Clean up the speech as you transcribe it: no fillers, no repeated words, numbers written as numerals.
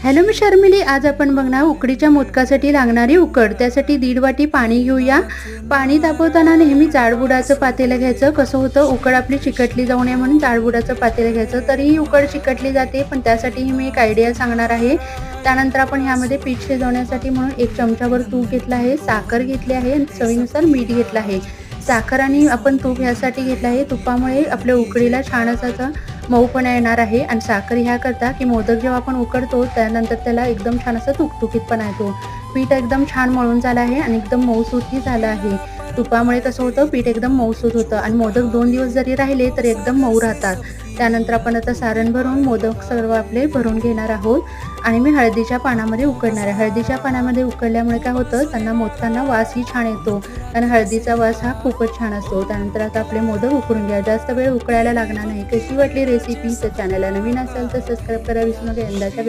Hello, मी शर्मिली. आज आपण बघणार उकडीच्या मोदकासाठी लागणारी उकड. त्यासाठी 1.5 वाटी पाणी घेऊया. पाणी तापवताना नेहमी जाडबुडाचं पातेलं घ्यायचं. कसं होतं, उकड आपली चिकटली जाऊ नये म्हणून जाडबुडाचं पातेलं घ्यायचं. तरीही उकड चिकटली जाते, पण त्यासाठीही मी एक आयडिया सांगणार आहे. त्यानंतर आपण ह्यामध्ये पीठ शिजवण्यासाठी म्हणून 1 चमचाभर तूप घेतलं आहे, साखर घेतली आहे आणि चवीनुसार मीठ घेतलं आहे. साखर आणि आपण तूप ह्यासाठी घेतलं आहे, तुपामुळे आपल्या उकडीला छान असा मऊपणा येणार आहे. आणि साखर ह्या करता की मोदक जेव्हा आपण उकडतो त्यानंतर त्याला एकदम छान असा तुकतुकीतपणा येतो. पीठ एकदम छान मळून झालं आहे आणि एकदम मऊसूतही झालं आहे. तुपामुळे कसं होतं, पीठ एकदम मऊसूत होतं आणि मोदक 2 दिवस जरी राहिले तर एकदम मऊ राहतात. त्यानंतर आपण आता सारण भरून मोदक सर्व आपले भरून घेणार आहोत. आणि मी हळदीच्या पानामध्ये उकडणार आहे. हळदीच्या पानामध्ये उकडल्यामुळे काय होतं, त्यांना मोदकांना वासही छान येतो आणि हळदीचा वास हा खूपच छान असतो. त्यानंतर आता आपले मोदक उकडून घ्या. जास्त वेळ उकळायला लागणार नाही. कशी वाटली रेसिपी? तर चॅनलला नवीन असेल तर सबस्क्राईब करा विसरू नका. यंदाच्या